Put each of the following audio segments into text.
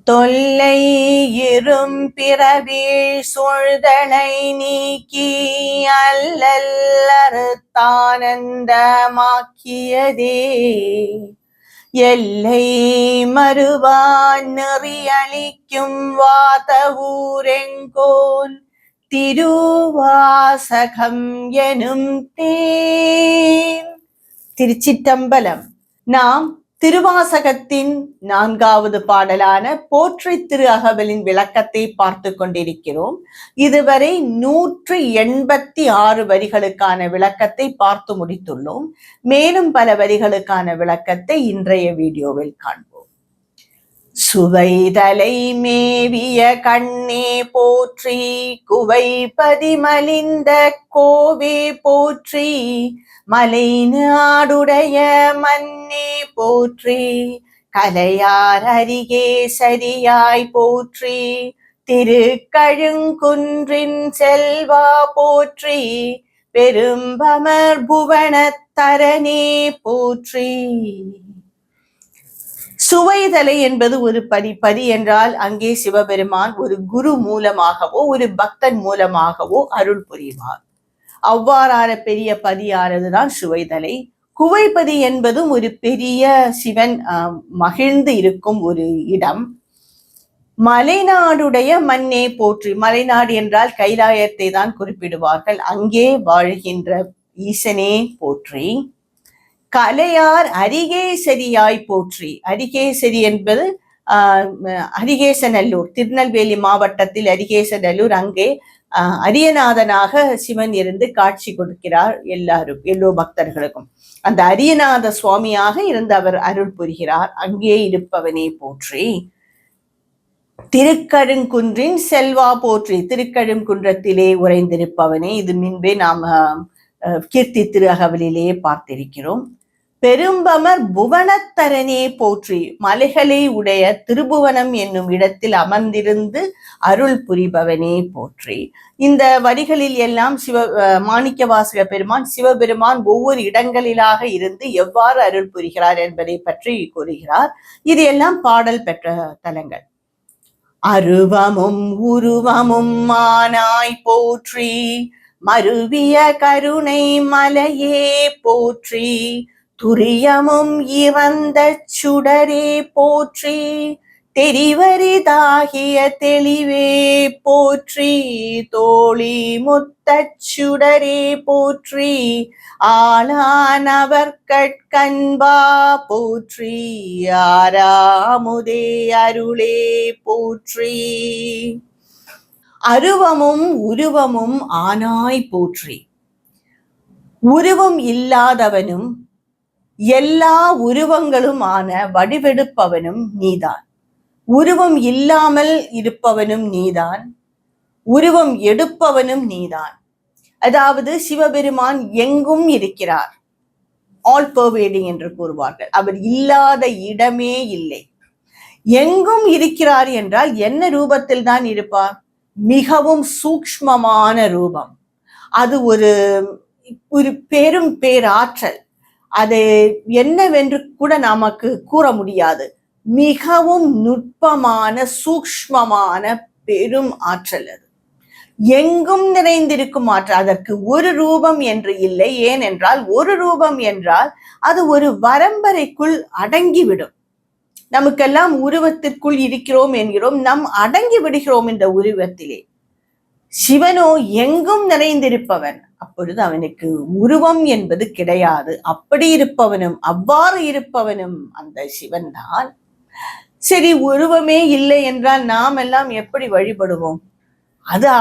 தொல்லை இரும் பிறவி சூழ்தலை நீக்கி அல்லல்லறுத்தானந்தமாக்கியதே எல்லை மறுவான் நெறியளிக்கும் வாதவூரெங்கோல் திருவாசகம் எனும் தேன். திருச்சிற்றம்பலம். நாம் திருவாசகத்தின் 4வது பாடலான போற்றி திரு அகவலின் விளக்கத்தை பார்த்து கொண்டிருக்கிறோம். இதுவரை 186 வரிகளுக்கான விளக்கத்தை பார்த்து முடித்துள்ளோம். மேலும் பல வரிகளுக்கான விளக்கத்தை இன்றைய வீடியோவில் காண்போம். சுவைதலை மேவிய கண்ணே போற்றி, குவைபதி மலிந்த கோவே போற்றி, மலை நாடுடைய மன்னே போற்றி, கலையார் அரிகே சரியாய் போற்றி, திருக்கழுங்குன்றின் செல்வா போற்றி, பெரும்பமர் புவனத்தரனே போற்றி. சுவைதலை என்பது ஒரு பதி என்றால் அங்கே சிவபெருமான் ஒரு குரு மூலமாகவோ ஒரு பக்தன் மூலமாகவோ அருள் புரிவார். அவ்வாறான பெரிய பதியானதுதான் சுவைதலை. குவைப்பதி என்பதும் ஒரு பெரிய சிவன் மகிழ்ந்து இருக்கும் ஒரு இடம். மலைநாடுடைய மண்ணே போற்றி. மலைநாடு என்றால் கைலாயத்தை தான் குறிப்பிடுவார்கள். அங்கே வாழ்கின்ற ஈசனே போற்றி. கலையார் அரிகேசரியாய் போற்றி. அரிகேசரி என்பது அரிகேசநல்லூர், திருநெல்வேலி மாவட்டத்தில் அரிகேசநல்லூர். அங்கே அரியநாதனாக சிவன் இருந்து காட்சி கொடுக்கிறார் எல்லோ பக்தர்களுக்கும். அந்த அரியநாத சுவாமியாக இருந்து அவர் அருள் புரிகிறார். அங்கே இருப்பவனே போற்றி. திருக்கழுங்குன்றின் செல்வா போற்றி. திருக்கழுங்குன்றத்திலே உறைந்திருப்பவனே. இது முன்பே நாம் கீர்த்தி திரு அகவலிலே பார்த்திருக்கிறோம். பெரும்பமர் புவனத்தரனே போற்றி. மலைகளை உடைய திருபுவனம் என்னும் இடத்தில் அமர்ந்திருந்து அருள் புரிபவனே போற்றி. இந்த வரிகளில் எல்லாம் மாணிக்கவாசக பெருமான் சிவபெருமான் ஒவ்வொரு இடங்களிலாக இருந்து எவ்வாறு அருள் புரிகிறார் என்பதை பற்றி கூறுகிறார். இது எல்லாம் பாடல் பெற்ற தலங்கள். அருவமும் உருவமும் மானாய் போற்றி, மருவிய கருணை மலையே போற்றி, துரியமும் இறந்த சுடரே போற்றி, தெரிவரிதாகிய தெளிவே போற்றி, தோழி முத்தச்சுடரே போற்றி, ஆளானவர் கண்பா போற்றி, ஆறாமுதே அருளே போற்றி. அருவமும் உருவமும் ஆனாய் போற்றி. உருவம் இல்லாதவனும் எல்லா உருவங்களும் ஆன வடிவெடுப்பவனும் நீதான். உருவம் இல்லாமல் இருப்பவனும் நீதான், உருவம் எடுப்பவனும் நீதான். அதாவது சிவபெருமான் எங்கும் இருக்கிறார். ஆல் பர்வேடிங் என்று கூறுவார்கள். அவர் இல்லாத இடமே இல்லை. எங்கும் இருக்கிறார் என்றால் என்ன ரூபத்தில் தான் இருப்பார்? மிகவும் சூக்ஷ்மமான ரூபம். அது ஒரு பெரும் பேராற்றல். அது என்னவென்று கூட நமக்கு கூற முடியாது. மிகவும் நுட்பமான சூக்ஷ்மமான பெரும் ஆற்றல். அது எங்கும் நிறைந்திருக்கும் ஆற்றல். அதற்கு ஒரு ரூபம் என்று இல்லை. ஏனென்றால் ஒரு ரூபம் என்றால் அது ஒரு வரம்பரைக்குள் அடங்கிவிடும். நமக்கெல்லாம் உருவத்திற்குள் இருக்கிறோம் என்கிறோம், நம் அடங்கி விடுகிறோம் இந்த உருவத்திலே. சிவனோ எங்கும் நிறைந்திருப்பவன். அப்பொழுது அவனுக்கு உருவம் என்பது கிடையாது. அப்படி இருப்பவனும் அவ்வாறு இருப்பவனும் அந்த சிவன் தான். சரி, உருவமே இல்லை என்றால் நாம் எல்லாம் எப்படி வழிபடுவோம்?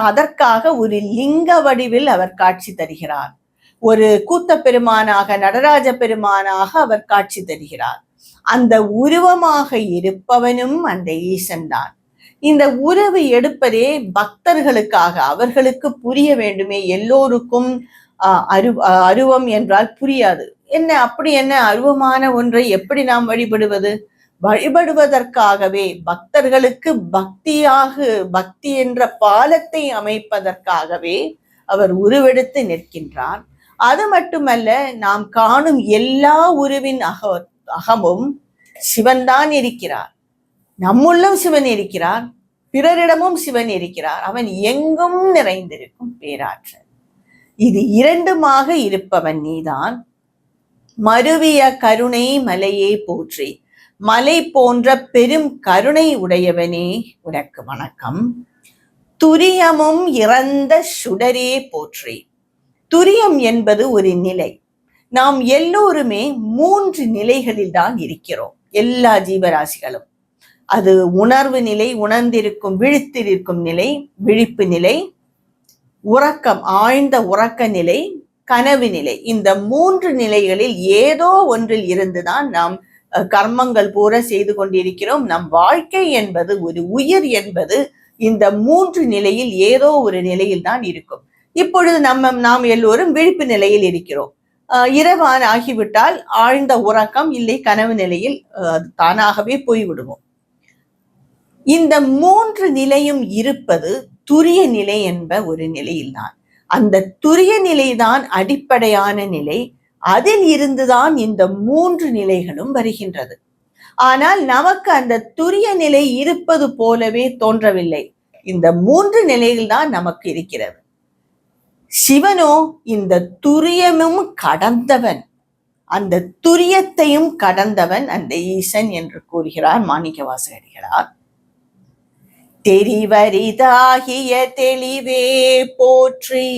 அதற்காக ஒரு லிங்க வடிவில் அவர் காட்சி தருகிறார். ஒரு கூத்த பெருமானாக, நடராஜ பெருமானாக அவர் காட்சி தருகிறார். அந்த உருவமாக இருப்பவனும் அந்த ஈசன் தான். இந்த உறவு எடுப்பதே பக்தர்களுக்காக, அவர்களுக்கு புரிய வேண்டுமே. எல்லோருக்கும் அருவம் என்றால் புரியாது. அப்படி என்ன அருவமான ஒன்றை எப்படி நாம் வழிபடுவது? வழிபடுவதற்காகவே, பக்தர்களுக்கு பக்தி என்ற பாலத்தை அமைப்பதற்காகவே அவர் உருவெடுத்து நிற்கின்றார். அது மட்டுமல்ல, நாம் காணும் எல்லா உருவின் அகமும் சிவன்தான் இருக்கிறார். நம்முள்ளும் சிவன் இருக்கிறார், பிறரிடமும் சிவன் இருக்கிறார். அவன் எங்கும் நிறைந்திருக்கும் பேராற்றல். இது இரண்டுமாக இருப்பவன் நீதான். மருவிய கருணை மலையே போற்றி, மலை போன்ற பெரும் கருணை உடையவனே உனக்கு வணக்கம். துரியமும் இறந்த சுடரே போற்றி. துரியம் என்பது ஒரு நிலை. நாம் எல்லோருமே 3 நிலைகளில் தான் இருக்கிறோம், எல்லா ஜீவராசிகளும். அது உணர்வு நிலை, உணர்ந்திருக்கும் விழித்திருக்கும் நிலை, விழிப்பு நிலை, உறக்கம், ஆழ்ந்த உறக்க நிலை, கனவு நிலை. இந்த 3 நிலைகளில் ஏதோ ஒன்றில் இருந்துதான் நாம் கர்மங்கள் பூரா செய்து கொண்டிருக்கிறோம். நம் வாழ்க்கை என்பது, ஒரு உயிர் என்பது இந்த 3 நிலையில் ஏதோ ஒரு நிலையில் தான் இருக்கும். இப்பொழுது நாம் எல்லோரும் விழிப்பு நிலையில் இருக்கிறோம். இரவான் ஆகிவிட்டால் ஆழ்ந்த உறக்கம் இல்லை கனவு நிலையில் தானாகவே போய்விடுவோம். இந்த 3 நிலையும் இருப்பது துரிய நிலை என்ப ஒரு நிலையில்தான். அந்த துரிய நிலைதான் அடிப்படையான நிலை. அதில் இருந்துதான் இந்த 3 நிலைகளும் வருகின்றது. ஆனால் நமக்கு அந்த துரிய நிலை இருப்பது போலவே தோன்றவில்லை. இந்த 3 நிலைகள் தான் நமக்கு இருக்கிறது. சிவனோ இந்த துரியமும் கடந்தவன், அந்த துரியத்தையும் கடந்தவன் அந்த ஈசன் என்று கூறுகிறார் மாணிக்கவாசகடிகளார். தெரிவரிதாகிய தெளிவே போற்றி.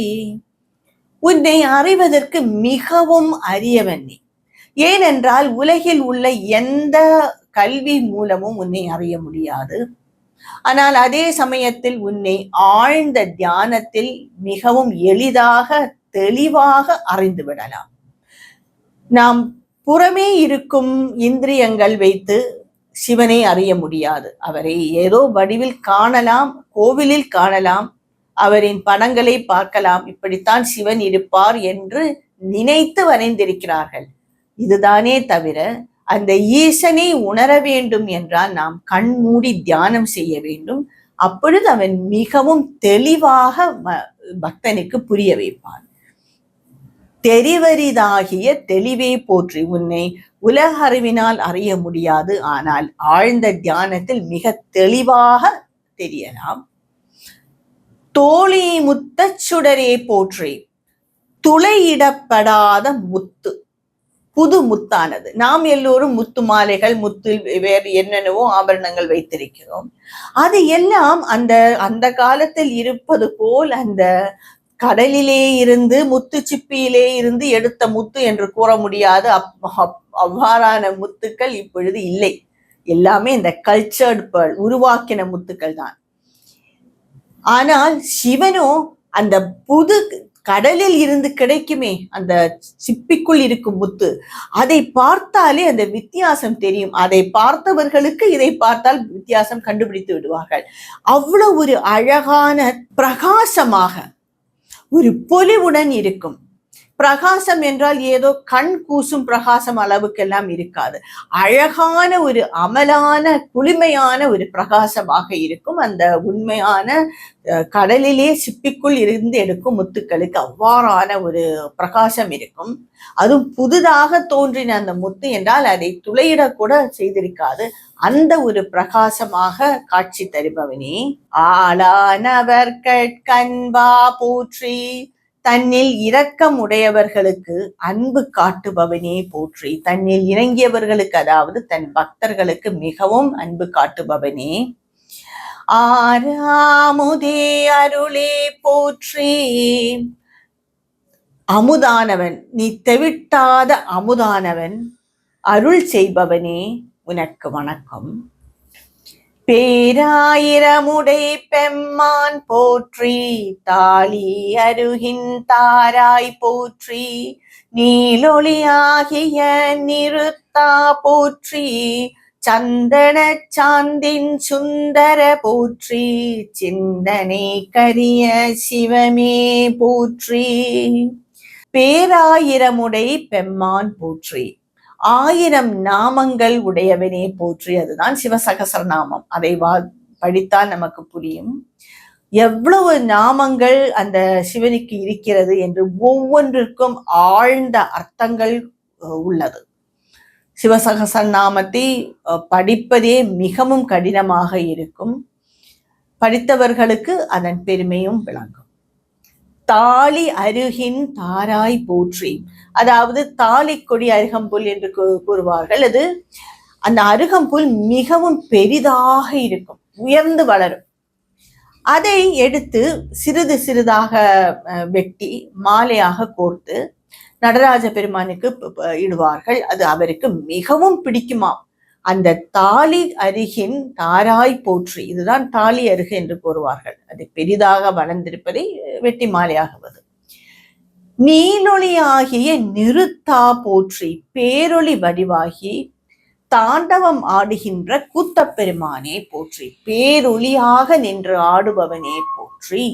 உன்னை அறிவதற்கு மிகவும் அரியவன் நீ. ஏனென்றால் உலகில் உள்ள எந்த கல்வி மூலமும் உன்னை அறிய முடியாது. ஆனால் அதே சமயத்தில் உன்னை ஆழ்ந்த தியானத்தில் மிகவும் எளிதாக தெளிவாக அறிந்து விடலாம். நாம் புறமே இருக்கும் இந்திரியங்கள் வைத்து சிவனை அறிய முடியாது. அவரை ஏதோ வடிவில் காணலாம், கோவிலில் காணலாம், அவரின் படங்களை பார்க்கலாம், இப்படித்தான் சிவன் இருப்பார் என்று நினைத்து வரைந்திருக்கிறார்கள். இதுதானே தவிர அந்த ஈசனை உணர வேண்டும் என்றால் நாம் கண் மூடி தியானம் செய்ய வேண்டும். அப்பொழுது அவன் மிகவும் தெளிவாக பக்தனுக்கு புரிய வைப்பான். தெரிவரிதாகிய தெளிவே போற்றி. உன்னை உலக அறிவினால் அறிய முடியாது, ஆனால் ஆழ்ந்த தியானத்தில் மிக தெளிவாக தெரியலாம். தோழி முத்த சுடரே போற்றி. துளையிடப்படாத முத்து, புது முத்தானது. நாம் எல்லோரும் முத்து மாலைகள், முத்து வேறு என்னென்னவோ ஆபரணங்கள் வைத்திருக்கிறோம். அது எல்லாம் அந்த காலத்தில் இருப்பது போல் அந்த கடலிலே இருந்து முத்து சிப்பியிலே இருந்து எடுத்த முத்து என்று கூற முடியாது. அவ்வாறான முத்துக்கள் இப்பொழுது இல்லை. எல்லாமே இந்த கல்ச்சர்ட் பேர்ல், உருவாக்கின முத்துக்கள் தான். ஆனால் சிவனோ அந்த புது கடலில் இருந்து கிடைக்குமே அந்த சிப்பிக்குள் இருக்கும் முத்து, அதை பார்த்தாலே அந்த வித்தியாசம் தெரியும். அதை பார்த்தவர்களுக்கு இதை பார்த்தால் வித்தியாசம் கண்டுபிடித்து விடுவார்கள். அவ்வளவு ஒரு அழகான பிரகாசமாக ஒரு பொலிவுடன் இருக்கும். பிரகாசம் என்றால் ஏதோ கண் கூசும் பிரகாசம் அளவுக்கெல்லாம் இருக்காது. அழகான ஒரு அமலான குளுமையான ஒரு பிரகாசமாக இருக்கும். அந்த உண்மையான கடலிலே சிப்பிக்குள் இருந்து எடுக்கும் முத்துக்களுக்கு அவ்வாறான ஒரு பிரகாசம் இருக்கும். அதுவும் புதிதாக தோன்றின அந்த முத்து என்றால் அதை துளையிடக்கூட செய்திருக்காது. அந்த ஒரு பிரகாசமாக காட்சி தருபவனே. ஆளானவர் கண்பா போற்றி. தன்னில் இரக்கம் உடையவர்களுக்கு அன்பு காட்டுபவனே போற்றி. தன்னில் இறங்கியவர்களுக்கு, அதாவது தன் பக்தர்களுக்கு மிகவும் அன்பு காட்டுபவனே. ஆறாமுதே அருளே போற்றி. அமுதானவன், நீ தெவிட்டாத அமுதானவன், அருள் செய்பவனே உனக்கு வணக்கம். பேராயிரமுடை பெம்மான் போற்றி. தாளி அருகின் தாராய் போற்றி. நீலொளியாகிய நிறுத்தா போற்றி. சந்தன சாந்தின் சுந்தர போற்றி. சிந்தனை கரிய சிவமே போற்றி. பேராயிரமுடை பெம்மான் போற்றி. 1000 நாமங்கள் உடையவனே போற்றி. அதுதான் சிவசகசரநாமம். அதை படித்தால் நமக்கு புரியும் எவ்வளவு நாமங்கள் அந்த சிவனுக்கு இருக்கிறது என்று. ஒவ்வொன்றிற்கும் ஆழ்ந்த அர்த்தங்கள் உள்ளது. சிவசகசநாமத்தை படிப்பதே மிகவும் கடினமாக இருக்கும். படித்தவர்களுக்கு அதன் பெருமையும் விளங்கும். தாலி அருகின் தாராய் போற்றி, அதாவது தாலி கொடி அருகம்புல் என்று கூறுவார்கள். அது அந்த அருகம்புல் மிகவும் பெரிதாக இருக்கும், உயர்ந்து வளரும். அதை எடுத்து சிறிது சிறிதாக வெட்டி மாலையாக கோர்த்து நடராஜ பெருமானுக்கு இடுவார்கள். அது அவருக்கு மிகவும் பிடிக்குமாம். அந்த தாலி அருகின் தாராய் போற்றி, இதுதான் தாலி அருகு என்று கூறுவார்கள். அது பெரிதாக வளர்ந்திருப்பதை வெட்டி மாலையாகுவது. நீலொளியாகிய நிறுத்தா போற்றி, பேரொளி வடிவாகி தாண்டவம் ஆடுகின்ற கூத்தப்பெருமானே போற்றி, பேரொளியாக நின்று ஆடுபவனே போற்றி.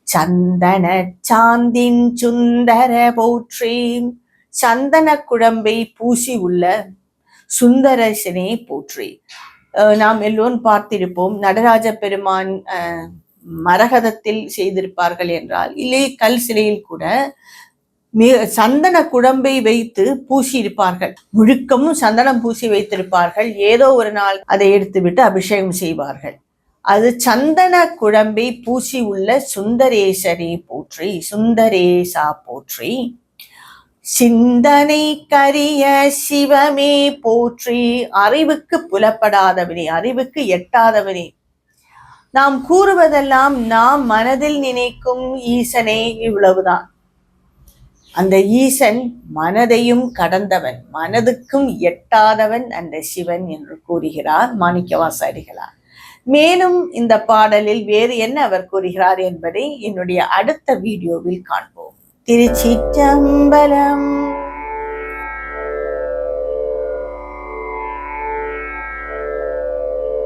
சந்தன சாந்தின் சுந்தர போற்றி, சந்தன குழம்பை பூசி உள்ள சுந்தரசனே போற்றி. நாம் எல்லோரும் பார்த்திருப்போம், நடராஜ பெருமான் மரகதத்தில் செய்திருப்பார்கள் என்றால், இல்லை கல் சிலையில் கூட சந்தன குழம்பை வைத்து பூசி இருப்பார்கள். முழுக்கமும் சந்தனம் பூசி வைத்திருப்பார்கள். ஏதோ ஒரு நாள் அதை எடுத்துவிட்டு அபிஷேகம் செய்வார்கள். அது சந்தன குழம்பை பூசி உள்ள சுந்தரேசரே போற்றி, சுந்தரேசா போற்றி. சிந்தனை கரிய சிவமே போற்றி, அறிவுக்கு புலப்படாதவனே, அறிவுக்கு எட்டாதவனே. நாம் கூறுவதெல்லாம் நாம் மனதில் நினைக்கும் ஈசனே இவ்வளவுதான். அந்த ஈசன் மனதையும் கடந்தவன், மனதுக்கும் எட்டாதவன் அந்த சிவன் என்று கூறுகிறார் மாணிக்கவாசகர். மேலும் இந்த பாடலில் வேறு என்ன அவர் கூறுகிறார் என்பதை என்னுடைய அடுத்த வீடியோவில் காண்போம். திருச்சிற்றம்பலம்.